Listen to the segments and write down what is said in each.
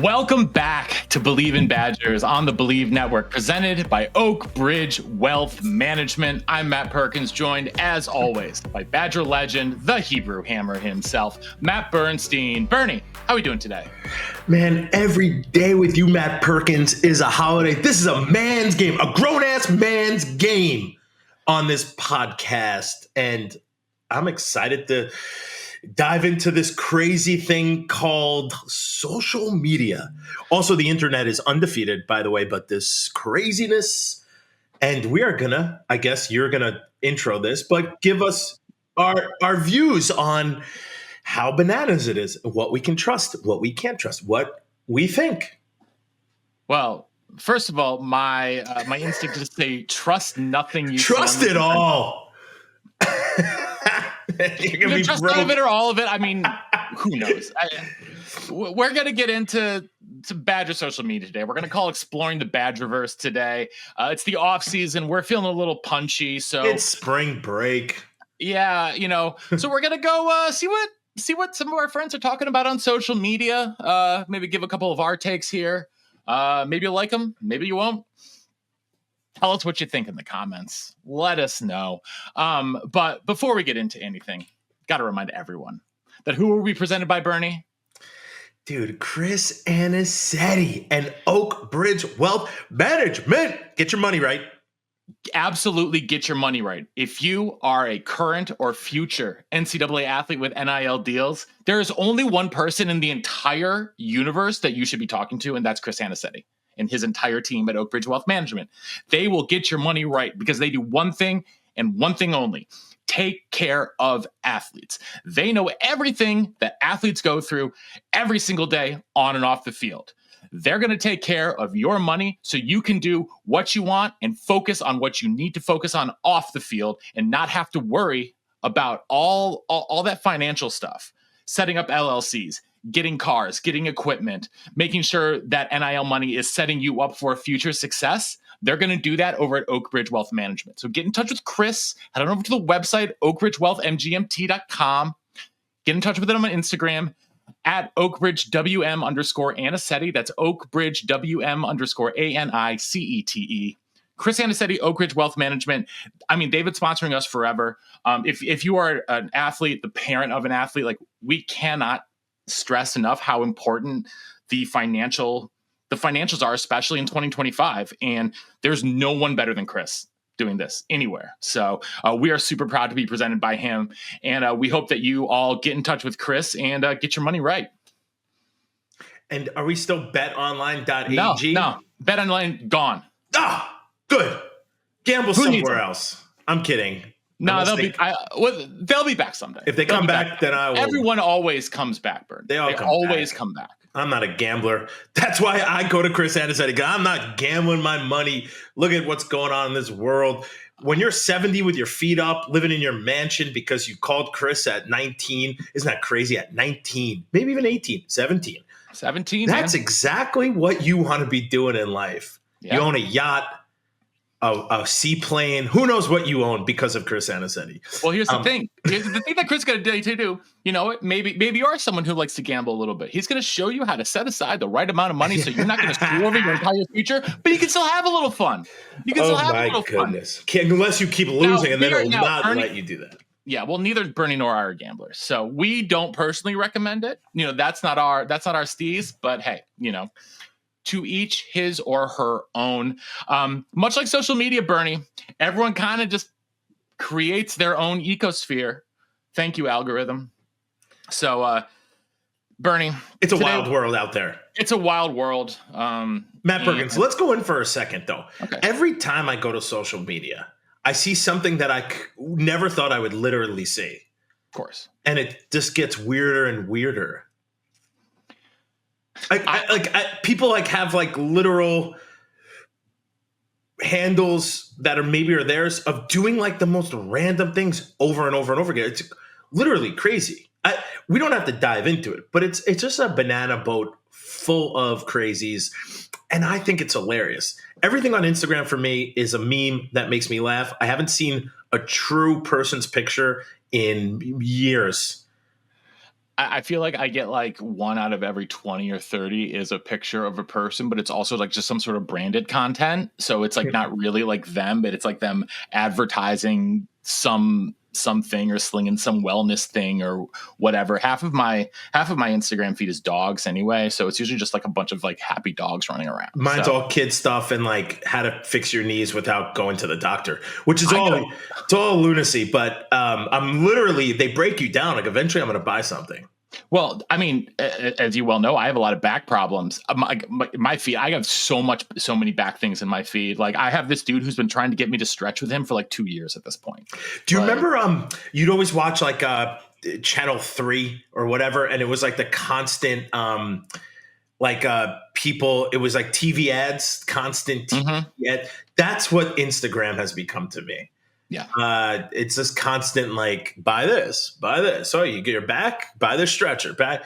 Welcome back to Believe in Badgers on the Believe Network, presented by Oak Bridge Wealth Management. I'm Matt Perkins, joined as always by Badger legend, the Hebrew Hammer himself, Matt Bernstein. Bernie, how are we doing today? Man, every day with you, Matt Perkins, is a holiday. This is a man's game, a grown-ass man's game on this podcast. And I'm excited to dive into this crazy thing called social media. Also, the internet is undefeated, by the way, but this craziness. And we are gonna, I guess you're gonna intro this, but give us our views on how bananas it is, what we can trust, what we can't trust, what we think. Well, first of all, my instinct is to say trust nothing you trust it all. You're gonna trust none of it or all of it. I mean, who knows? We're going to get into Badger social media today. We're going to call exploring the Badgerverse today. It's the off season. We're feeling a little punchy. So it's spring break. Yeah, so we're going to go see what some of our friends are talking about on social media. Maybe give a couple of our takes here. Maybe you'll like them. Maybe you won't. Tell us what you think in the comments. Let us know. But before we get into anything, got to remind everyone that who will be presented by, Bernie? Dude, Chris Anicetti and Oak Bridge Wealth Management. Get your money right. Absolutely get your money right. If you are a current or future NCAA athlete with NIL deals, there is only one person in the entire universe that you should be talking to, and that's Chris Anicetti and his entire team at Oak Bridge Wealth Management. They will get your money right because they do one thing and one thing only: take care of athletes. They know everything that athletes go through every single day on and off the field. They're going to take care of your money so you can do what you want and focus on what you need to focus on off the field and not have to worry about all that financial stuff, setting up LLCs, getting cars, getting equipment, making sure that NIL money is setting you up for future success. They're going to do that over at Oak Bridge Wealth Management. So get in touch with Chris. Head on over to the website, oakridgewealthmgmt.com. Get in touch with them on Instagram at oakbridgewm_Anicetti. That's oakbridgewm_ANICETE. Chris Anicetti, Oak Ridge Wealth Management. I mean, they've been sponsoring us forever. If you are an athlete, the parent of an athlete, like, we cannot stress enough how important the financials are, especially in 2025. And there's no one better than Chris doing this anywhere. So we are super proud to be presented by him. And we hope that you all get in touch with Chris and get your money right. And are we still betonline.ag? No. BetOnline gone. Good. Gamble somewhere else. I'm kidding. No, they'll be back someday. If they come back, then I will. Everyone always comes back, Bird. They always come back. I'm not a gambler. That's why I go to Chris Anicetti. I'm not gambling my money. Look at what's going on in this world. When you're 70 with your feet up, living in your mansion because you called Chris at 19, isn't that crazy? At 19, maybe even 18, 17. 17. That's exactly what you want to be doing in life. Yep. You own a yacht, a seaplane. Who knows what you own because of Chris Anicetti? Well, here's the thing. Here's the thing that Chris is going to do. Maybe you are someone who likes to gamble a little bit. He's going to show you how to set aside the right amount of money so you're not going to screw over your entire future, but you can still have a little fun. You can still have a little fun. Unless you keep losing, and then it'll not let you do that. Yeah, well, neither Bernie nor I are gamblers, so we don't personally recommend it. That's not our steez. But hey, to each his or her own. Much like social media, Bernie, everyone kind of just creates their own ecosphere. Thank you, algorithm. So, Bernie, it's a wild world out there. It's a wild world. Matt Perkins, let's go in for a second, though. Okay. Every time I go to social media, I see something that I never thought I would literally see. Of course. And it just gets weirder and weirder. People have literal handles that are theirs of doing the most random things over and over and over again. It's literally crazy. We don't have to dive into it, but it's just a banana boat full of crazies. And I think it's hilarious. Everything on Instagram for me is a meme that makes me laugh. I haven't seen a true person's picture in years. I feel like I get like 1 out of every 20 or 30 is a picture of a person, but it's also like just some sort of branded content. So it's like not really like them, but it's like them advertising something or slinging some wellness thing or whatever. Half of my Instagram feed is dogs anyway, so it's usually just like a bunch of like happy dogs running around. Mine's So all kid stuff and like how to fix your knees without going to the doctor, which is I all know. it's all lunacy. But I'm literally, they break you down. Like eventually, I'm going to buy something. Well, I mean, as you well know, I have a lot of back problems. My feet, I have so many back things in my feet. Like I have this dude who's been trying to get me to stretch with him for like 2 years at this point. Do you Like, remember? You'd always watch like Channel 3 or whatever, and it was like the constant people. It was like TV ads, constant TV ad. That's what Instagram has become to me. yeah. It's this constant like buy this. Oh, you get your back, buy this stretcher, back.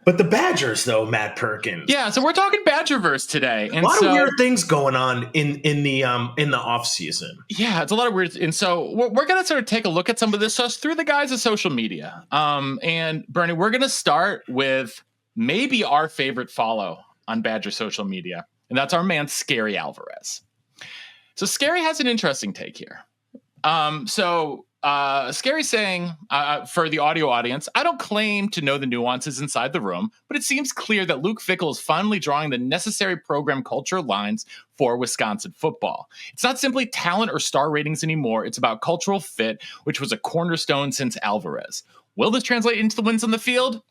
But the Badgers, though, Matt Perkins. Yeah, so we're talking Badgerverse today, and A lot so, of weird things going on in the off season. yeah, it's a lot of weird. And so we're gonna sort of take a look at some of this stuff through the guise of social media. And Bernie, we're gonna start with maybe our favorite follow on Badger social media, and that's our man Scary Alvarez. So Scary has an interesting take here. Scary saying, for the audio audience, I don't claim to know the nuances inside the room, but it seems clear that Luke Fickell is finally drawing the necessary program culture lines for Wisconsin football. It's not simply talent or star ratings anymore. It's about cultural fit, which was a cornerstone since Alvarez. Will this translate into the wins on the field?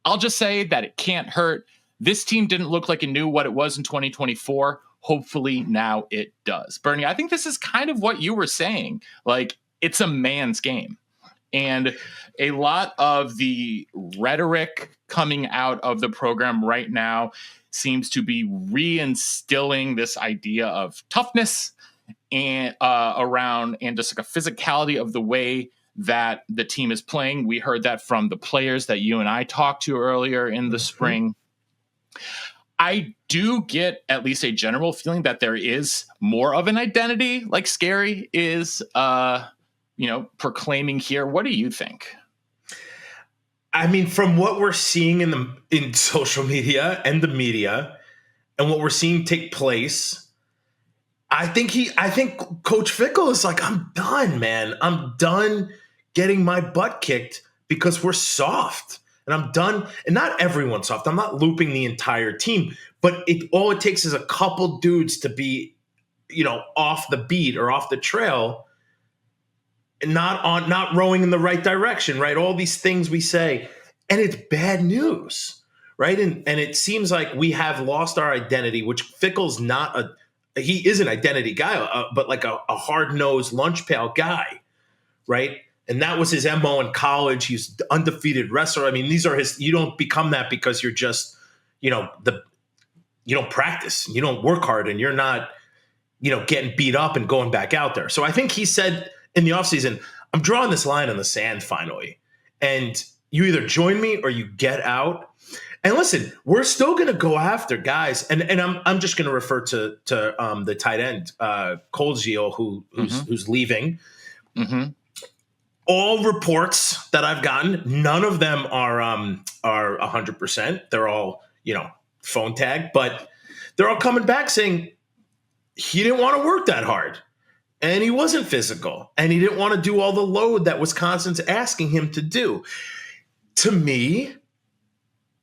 I'll just say that it can't hurt. This team didn't look like it knew what it was in 2024. Hopefully now it does. Bernie, I think this is kind of what you were saying. Like, it's a man's game. And a lot of the rhetoric coming out of the program right now seems to be reinstilling this idea of toughness and around and just like a physicality of the way that the team is playing. We heard that from the players that you and I talked to earlier in the spring. I do get at least a general feeling that there is more of an identity, like Scary is, proclaiming here. What do you think? I mean, from what we're seeing in social media and the media, and what we're seeing take place, I think Coach Fickell is like, I'm done, man. I'm done getting my butt kicked because we're soft. And I'm done. And not everyone's soft. I'm not looping the entire team, but all it takes is a couple dudes to be, off the beat or off the trail, and not rowing in the right direction, right? All these things we say, and it's bad news, right? And it seems like we have lost our identity, which Fickell's not he is an identity guy, but like a hard-nosed lunch pail guy, right? And that was his MO in college. He's the undefeated wrestler. I mean, these are you don't become that because you're just, you don't practice, you don't work hard, and you're not, getting beat up and going back out there. So I think he said in the offseason, I'm drawing this line in the sand finally. And you either join me or you get out. And listen, we're still going to go after guys. And I'm just going to refer to the tight end, Colgio, who's leaving. Mm-hmm. All reports that I've gotten, none of them are 100%. They're all, phone tag, but they're all coming back saying he didn't want to work that hard, and he wasn't physical, and he didn't want to do all the load that Wisconsin's asking him to do. To me,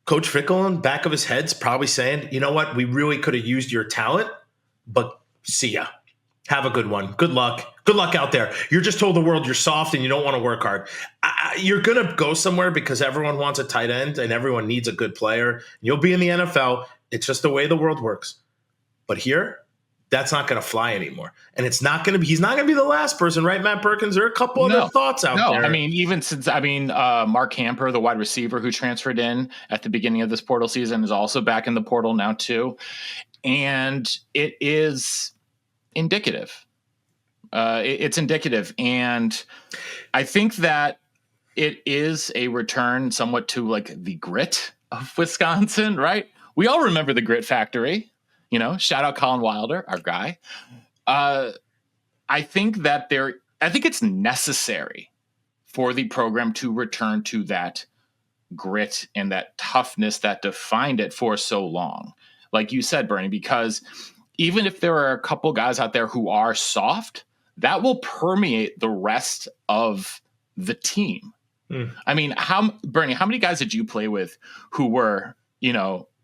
Coach Fickell in the back of his head's probably saying, you know what, we really could have used your talent, but see ya. Have a good one. Good luck. Good luck out there. You're just told the world you're soft and you don't want to work hard. You're going to go somewhere because everyone wants a tight end and everyone needs a good player. You'll be in the NFL. It's just the way the world works. But here, that's not going to fly anymore. And he's not going to be the last person, right, Matt Perkins? There are a couple other thoughts out there. I mean, Mark Hamper, the wide receiver who transferred in at the beginning of this portal season, is also back in the portal now too. And it is indicative. It's indicative. And I think that it is a return somewhat to like the grit of Wisconsin, right? We all remember the grit factory, shout out Colin Wilder, our guy. I think it's necessary for the program to return to that grit and that toughness that defined it for so long. Like you said, Bernie, because even if there are a couple guys out there who are soft, that will permeate the rest of the team. I mean, Bernie, how many guys did you play with who were,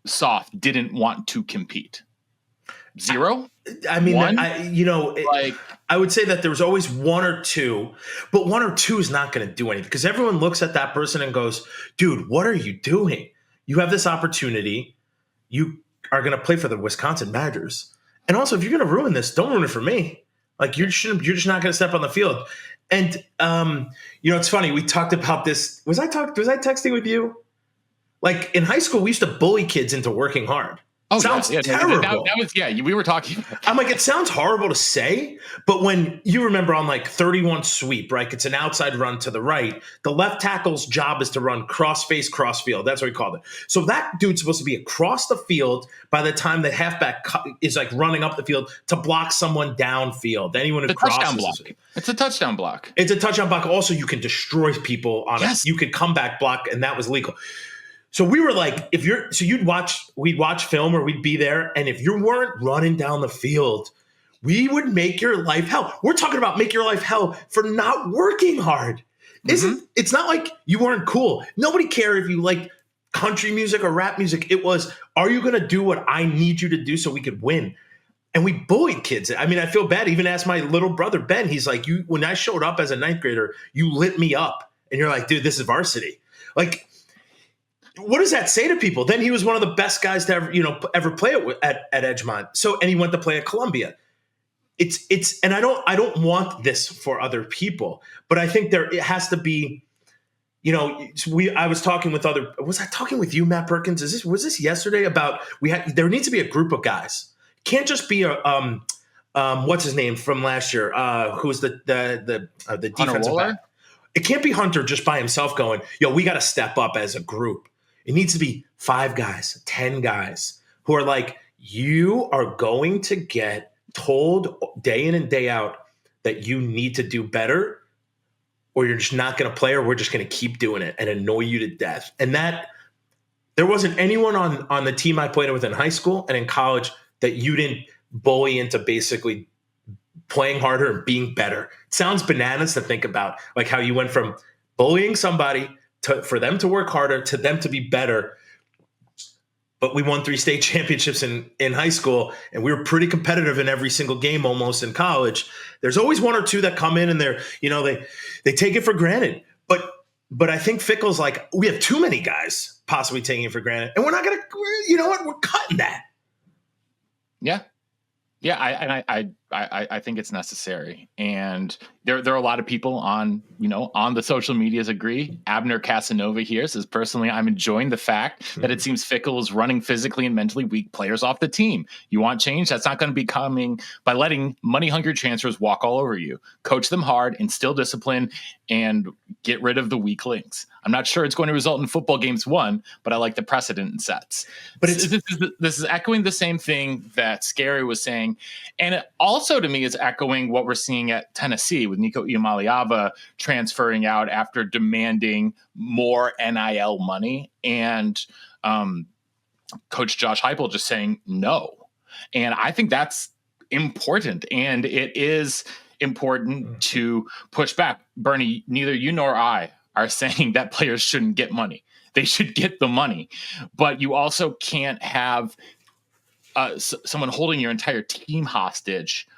soft, didn't want to compete? Zero? I mean, one? I would say that there was always one or two, but one or two is not going to do anything because everyone looks at that person and goes, dude, what are you doing? You have this opportunity. You are going to play for the Wisconsin Badgers. And also, if you're going to ruin this, don't ruin it for me. Like, you're just not going to step on the field. And, it's funny. We talked about this. Was I texting with you? Like, in high school, we used to bully kids into working hard. Oh, sounds terrible. That was, we were talking. I'm like, it sounds horrible to say, but when you remember on like 31 sweep, right? It's an outside run to the right. The left tackle's job is to run cross face, cross field. That's what we called it. So that dude's supposed to be across the field by the time the halfback is like running up the field to block someone downfield. Anyone who crosses. Touchdown block. It's a touchdown block. It's a touchdown block. Also, you can destroy people on it. You could come back block, and that was legal. So we were like, we'd watch film or we'd be there. And if you weren't running down the field, we would make your life hell. We're talking about make your life hell for not working hard. It's not like you weren't cool. Nobody cared if you liked country music or rap music. It was, are you going to do what I need you to do so we could win? And we bullied kids. I mean, I feel bad. Even asked my little brother, Ben, he's like, when I showed up as a ninth grader, you lit me up. And you're like, dude, this is varsity. Like, what does that say to people? Then he was one of the best guys to ever play at Edgemont. So, and he went to play at Columbia. And I don't want this for other people, but I think it has to be, I was talking with was I talking with you, Matt Perkins? Was this yesterday about there needs to be a group of guys. Can't just be what's his name from last year? Who's the defensive back? It can't be Hunter just by himself going, we got to step up as a group. It needs to be 5 guys, 10 guys who are like, you are going to get told day in and day out that you need to do better, or you're just not going to play, or we're just going to keep doing it and annoy you to death. And that there wasn't anyone on the team I played with in high school and in college that you didn't bully into basically playing harder and being better. It sounds bananas to think about, like how you went from bullying somebody for them to work harder, to them to be better. But we won 3 state championships in high school, and we were pretty competitive in every single game almost in college. There's always one or two that come in and they take it for granted. But I think Fickle's like, we have too many guys possibly taking it for granted, and we're not going to, we're cutting that. Yeah. Yeah, I think it's necessary, and there are a lot of people on the social medias agree. Abner Casanova here says, personally, I'm enjoying the fact that it seems Fickle is running physically and mentally weak players off the team. You want change? That's not going to be coming by letting money-hungry transfers walk all over you. Coach them hard, instill discipline, and get rid of the weak links. I'm not sure it's going to result in football games won, but I like the precedent it sets. But this is echoing the same thing that Scary was saying, and it also to me is echoing what we're seeing at Tennessee with Nico Iamaleava transferring out after demanding more NIL money, and Coach Josh Heupel just saying no. And I think that's important, and it is important to push back. Bernie, neither you nor I are saying that players shouldn't get money. They should get the money, but you also can't have someone holding your entire team hostage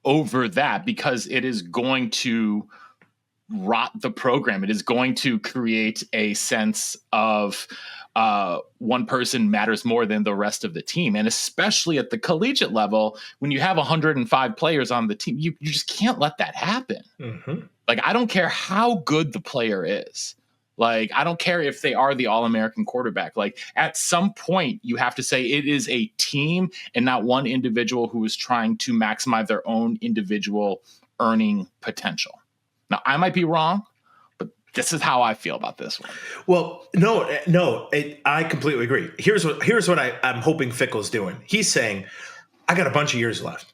over that, because it is going to rot the program. It is going to create a sense of one person matters more than the rest of the team. And especially at the collegiate level, when you have 105 players on the team, you just can't let that happen. Mm-hmm. Like, I don't care how good the player is. Like, I don't care if they are the All-American quarterback. Like, at some point, you have to say it is a team and not one individual who is trying to maximize their own individual earning potential. Now, I might be wrong, but this is how I feel about this one. Well, no, I completely agree. Here's what I'm hoping Fickle's doing. He's saying, I got a bunch of years left.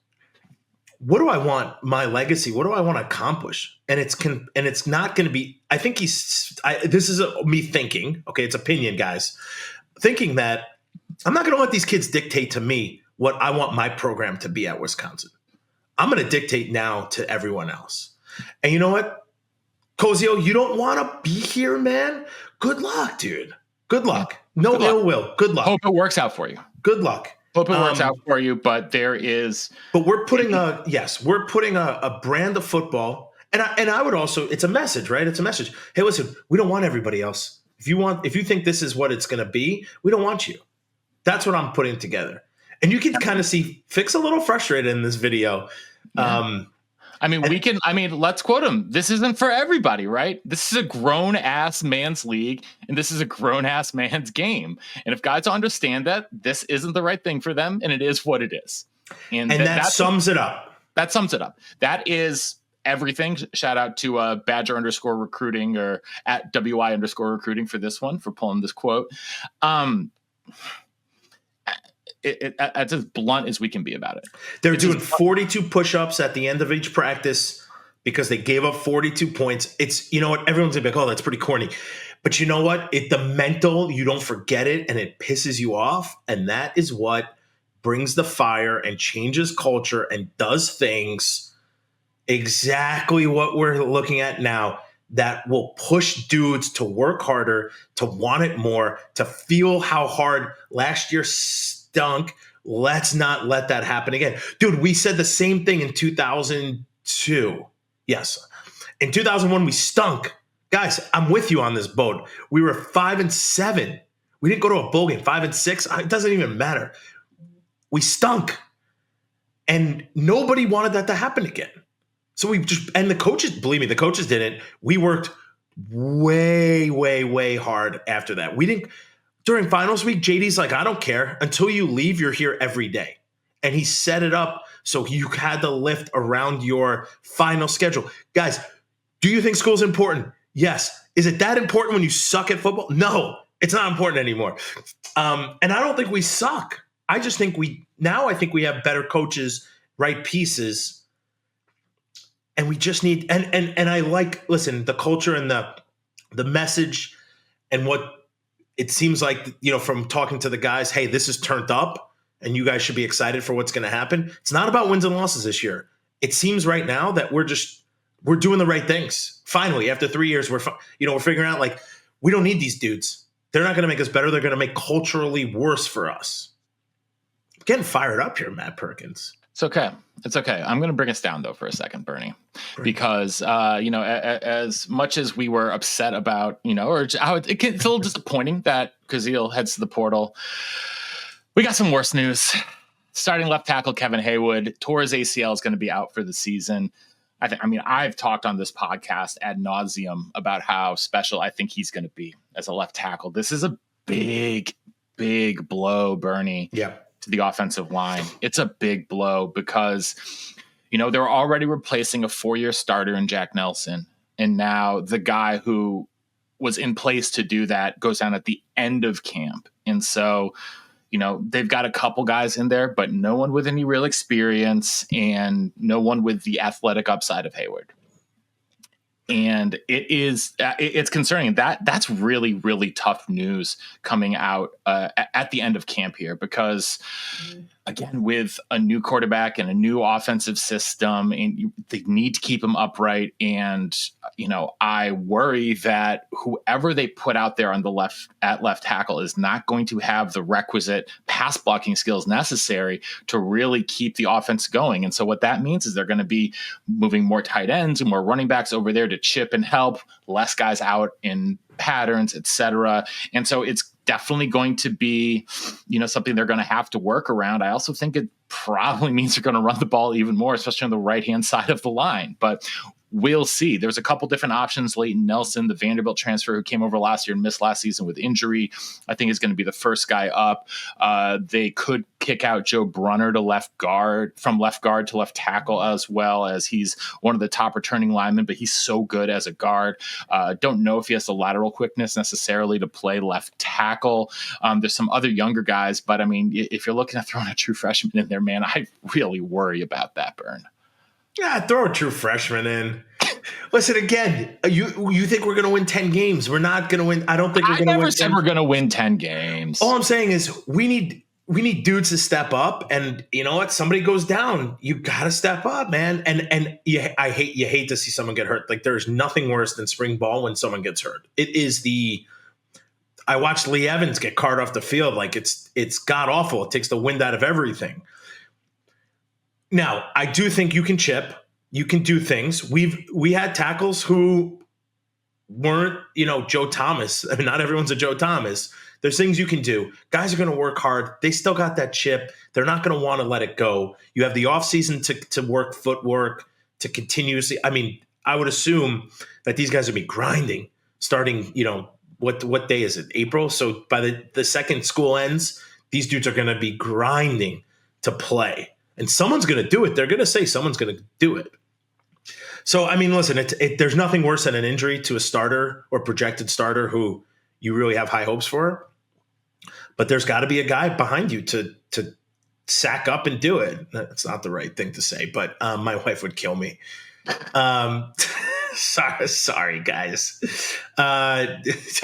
what do I want my legacy? What do I want to accomplish? And it's not going to be. I think this is me thinking. Okay, it's opinion, guys. Thinking that I'm not going to let these kids dictate to me what I want my program to be at Wisconsin. I'm going to dictate now to everyone else. And you know what, Cozio, you don't want to be here, man. Good luck, dude. Good luck. No ill will. Good luck. Hope it works out for you. Good luck. Hope it works out for you, but there is. But we're putting a brand of football, and I would also. It's a message, right? It's a message. Hey, listen, we don't want everybody else. If you think this is what it's going to be, we don't want you. That's what I'm putting together, and you can kind of see Fick's a little frustrated in this video. Yeah. Let's quote him. This isn't for everybody, right? This is a grown ass man's league, and this is a grown ass man's game. And if guys understand that, this isn't the right thing for them, and it is what it is. And that sums it up. That sums it up. That is everything. Shout out to Badger_recruiting or at WI_recruiting for this one, for pulling this quote. It's as blunt as we can be about it. They're doing 42 push-ups at the end of each practice because they gave up 42 points. It's, you know what, everyone's gonna be like, oh, that's pretty corny. But you know what? The mental, you don't forget it, and it pisses you off. And that is what brings the fire and changes culture and does things exactly what we're looking at now, that will push dudes to work harder, to want it more, to feel how hard last year stunk. Let's not let that happen again. Dude, we said the same thing in 2002. Yes. In 2001, we stunk. Guys, I'm with you on this boat. We were 5-7. We didn't go to a bowl game. 5-6. It doesn't even matter. We stunk. And nobody wanted that to happen again. So and the coaches, believe me, the coaches didn't. We worked way, way, way hard after that. We didn't. During finals week, JD's like, I don't care. Until you leave, you're here every day. And he set it up so you had to lift around your final schedule. Guys, do you think school's important? Yes. Is it that important when you suck at football? No, it's not important anymore. And I don't think we suck. I just think I think we have better coaches, right pieces. And we just need, and I like, listen, the culture and the message and what it seems like, from talking to the guys, hey, this is turned up and you guys should be excited for what's going to happen. It's not about wins and losses this year. It seems right now that we're doing the right things. Finally, after 3 years, we're figuring out, like, we don't need these dudes. They're not going to make us better. They're going to make culturally worse for us. I'm getting fired up here, Matt Perkins. It's okay. It's okay. I'm going to bring us down, though, for a second, Bernie, because, as much as we were upset about, it's a little disappointing that Kazeel heads to the portal. We got some worse news. Starting left tackle Kevin Haywood tore his ACL, is going to be out for the season. I've talked on this podcast ad nauseum about how special I think he's going to be as a left tackle. This is a big, big blow, Bernie. Yeah. To the offensive line. It's a big blow because, they're already replacing a 4-year starter in Jack Nelson. And now the guy who was in place to do that goes down at the end of camp. And so, they've got a couple guys in there, but no one with any real experience and no one with the athletic upside of Hayward. And it's concerning. That's really, really tough news coming out at the end of camp here, because again, with a new quarterback and a new offensive system, and they need to keep him upright. And, I worry that whoever they put out there on the left tackle is not going to have the requisite pass blocking skills necessary to really keep the offense going. And so what that means is they're going to be moving more tight ends and more running backs over there to chip and help, less guys out in patterns, etc. And so it's definitely going to be, something they're going to have to work around. I also think it probably means they're going to run the ball even more, especially on the right-hand side of the line. But we'll see. There's a couple different options. Leighton Nelson, the Vanderbilt transfer who came over last year and missed last season with injury, I think is going to be the first guy up. They could kick out Joe Brunner from left guard to left tackle, as well, as he's one of the top returning linemen, but he's so good as a guard. Don't know if he has the lateral quickness necessarily to play left tackle. There's some other younger guys, but if you're looking at throwing a true freshman in there, man, I really worry about that, Burn. Yeah, throw a true freshman in. Listen, again, you think we're going to win 10 games? We're not going to win. I don't think we're I going to never win said 10. we're going to win 10 games. All I'm saying is we need dudes to step up, and you know what? Somebody goes down, you got to step up, man. And you hate to see someone get hurt. Like there's nothing worse than spring ball when someone gets hurt. It is I watched Lee Evans get carted off the field. Like it's god awful. It takes the wind out of everything. Now, I do think you can chip. You can do things. We had tackles who weren't, Joe Thomas. I mean, not everyone's a Joe Thomas. There's things you can do. Guys are going to work hard. They still got that chip. They're not going to want to let it go. You have the offseason to work footwork, to continuously. I mean, I would assume that these guys would be grinding starting, what day is it? April. So by the second school ends, these dudes are going to be grinding to play. And someone's going to do it. They're going to say someone's going to do it. So, I mean, listen, there's nothing worse than an injury to a starter or projected starter who you really have high hopes for. But there's got to be a guy behind you to sack up and do it. That's not the right thing to say, but my wife would kill me. Sorry, guys. I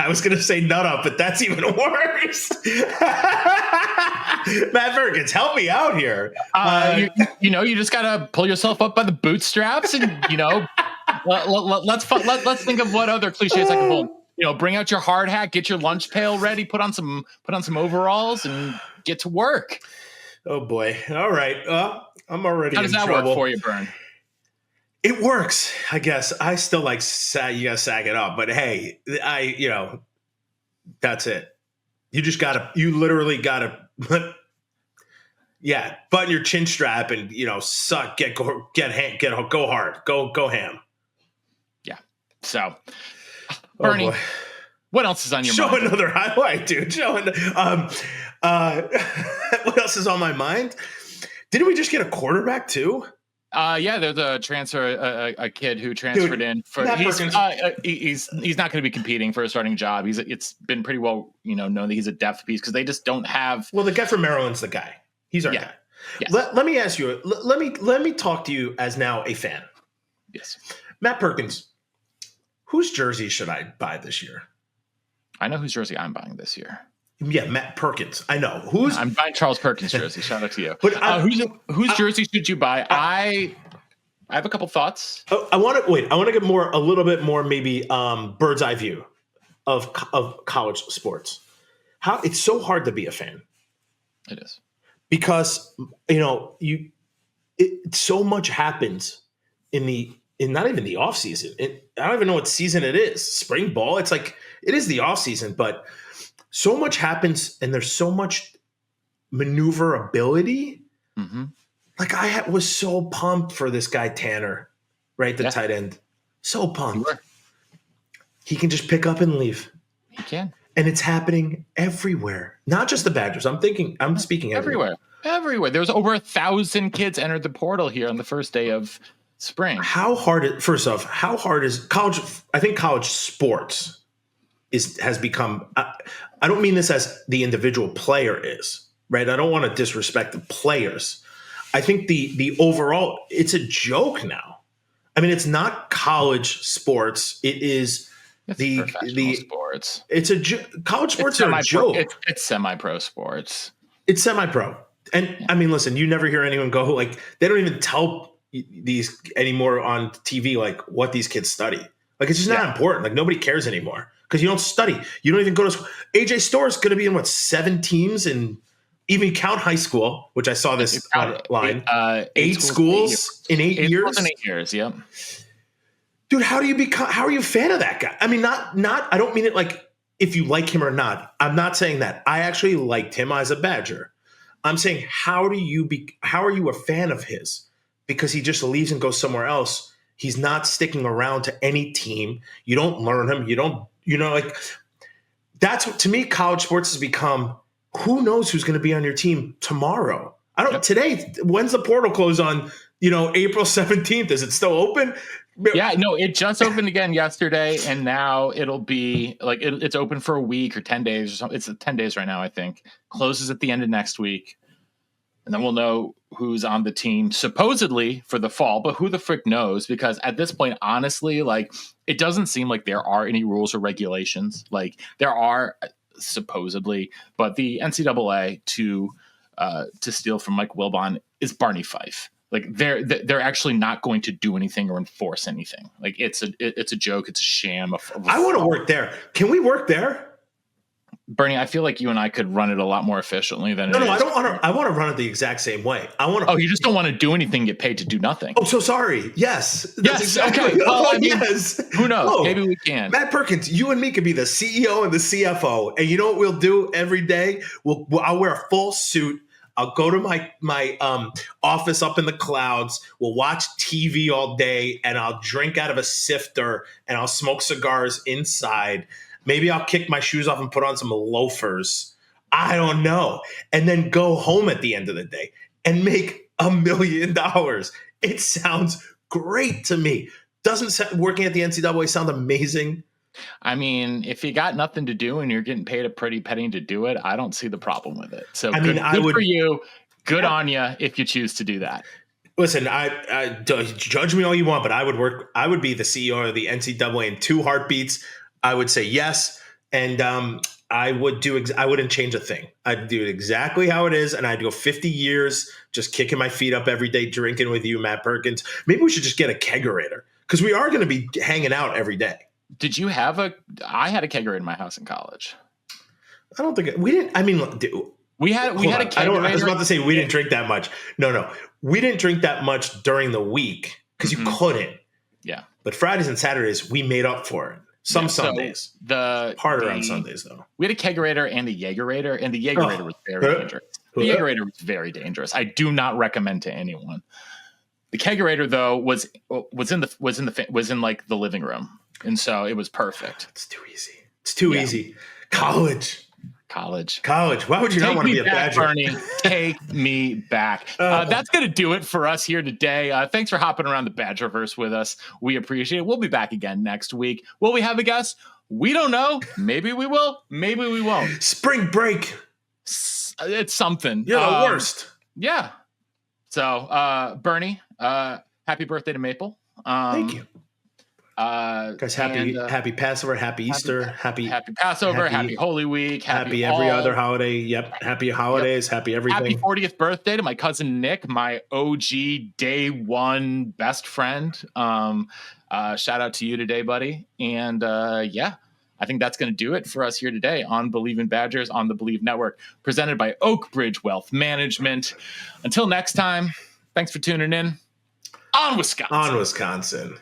was going to say nut up, but that's even worse. Matt Perkins, help me out here. You just got to pull yourself up by the bootstraps and, let's think of what other cliches I can pull. Bring out your hard hat, get your lunch pail ready, put on some overalls and get to work. Oh boy. All right. I'm already in trouble. How does that work for you, Bern? It works, I guess. I still like you gotta sag it up, but hey, that's it. You literally gotta, yeah, button your chin strap and suck, go hard, go ham. Yeah. So, Bernie, what else is on your mind? Show another highlight, dude. What else is on my mind? Didn't we just get a quarterback too? Yeah, there's a transfer, a kid who transferred in for. He's not going to be competing for a starting job. It's been pretty well, known that he's a depth piece because they just don't have. Well, the guy from Maryland's the guy. He's our guy. Yes. Let me ask you. Let me talk to you as now a fan. Yes, Matt Perkins. Whose jersey should I buy this year? I know whose jersey I'm buying this year. Yeah, Matt Perkins. I know I'm buying Charles Perkins jersey. Shout out to you. But whose jersey should you buy? I have a couple thoughts. I want to get a little bit more, maybe bird's eye view of college sports. How it's so hard to be a fan. It is because so much happens in not even the off season. I don't even know what season it is. Spring ball. It's like it is the off season, but. So much happens, and there's so much maneuverability. Mm-hmm. Like I was so pumped for this guy Tanner, right? The tight end. So pumped. He can just pick up and leave. He can, and it's happening everywhere. Not just the Badgers. I'm speaking everywhere. Everywhere. There's over 1,000 kids entered the portal here on the first day of spring. How hard is college? I think college sports has become. I don't mean this as the individual player is, right? I don't want to disrespect the players. I think the overall, it's a joke now. I mean, it's not college sports. It is the sports. It's college sports are a joke. It's semi-pro sports. It's semi-pro. And I mean, listen, you never hear anyone go like, they don't even tell these anymore on TV, like what these kids study. Like, it's just not important. Like nobody cares anymore. Because you don't study. You don't even go to school. AJ Storr is going to be in, 7 teams? And even count high school, which I saw this line. 8 schools in 8 years? 8 years, yep. Dude, how are you a fan of that guy? I mean, not. I don't mean it like if you like him or not. I'm not saying that. I actually liked him as a Badger. I'm saying, how are you a fan of his? Because he just leaves and goes somewhere else. He's not sticking around to any team. You don't learn him. You don't. That's what, to me, college sports has become, who knows who's going to be on your team tomorrow? Today, when's the portal close on, April 17th? Is it still open? Yeah, no, it just opened again yesterday, and now it'll be it's open for a week or 10 days or something. It's 10 days right now, I think. Closes at the end of next week. and then we'll know who's on the team supposedly for the fall, but who the frick knows? Because at this point, honestly, like, it doesn't seem like there are any rules or regulations. Like, there are supposedly, but the NCAA to steal from Mike Wilbon is Barney Fife. Like, they're actually not going to do anything or enforce anything. Like, it's a joke. It's a sham. I want to work there. Can we work there? Bernie, I feel like you and I could run it a lot more efficiently than No, I don't want to. I want to run it the exact same way. I want to. Oh, you just don't want to do anything, get paid to do nothing. Oh, so sorry. Yes. Yes. Exactly. Okay. Well, I mean, yes. Who knows? Maybe we can. Matt Perkins, you and me could be the CEO and the CFO, and you know what we'll do every day? I'll wear a full suit. I'll go to my office up in the clouds. We'll watch TV all day, and I'll drink out of a sifter, and I'll smoke cigars inside. Maybe I'll kick my shoes off and put on some loafers. I don't know. And then go home at the end of the day and make $1 million. It sounds great to me. Doesn't working at the NCAA sound amazing? I mean, if you got nothing to do and you're getting paid a pretty penny to do it, I don't see the problem with it. So good for you. Good on you if you choose to do that. Listen, I judge me all you want, but I would be the CEO of the NCAA in 2 heartbeats. I would say yes, and I wouldn't change a thing. I'd do it exactly how it is, and I'd go 50 years just kicking my feet up every day, drinking with you, Matt Perkins. Maybe we should just get a kegerator because we are going to be hanging out every day. Did you have I had a kegerator in my house in college. I don't think we didn't. I mean, we had a kegerator. I was about to say we didn't drink that much. No, we didn't drink that much during the week because you couldn't. Yeah, but Fridays and Saturdays we made up for it. Sundays. Harder on Sundays, though. We had a kegerator and a Jaegerator, and the Jaegerator was very dangerous. The Jaegerator was very dangerous. I do not recommend to anyone. The kegerator, though, was in like the living room, and so it was perfect. It's too easy. It's too easy. College. Why would you not want to be a Badger? Bernie. Take me back. That's going to do it for us here today. Thanks for hopping around the Badgerverse with us. We appreciate it. We'll be back again next week. Will we have a guest? We don't know. Maybe we will. Maybe we won't. Spring break. It's something. You're the worst. Yeah. So, Bernie, happy birthday to Maple. Thank you. Guys, happy Passover, happy Easter, happy Passover, happy Holy Week, happy every other holiday. Yep, happy holidays, happy everything. Happy 40th birthday to my cousin Nick, my OG day one best friend. Shout out to you today, buddy. And I think that's going to do it for us here today on Believe in Badgers on the Believe Network, presented by Oak Bridge Wealth Management. Until next time, thanks for tuning in. On Wisconsin.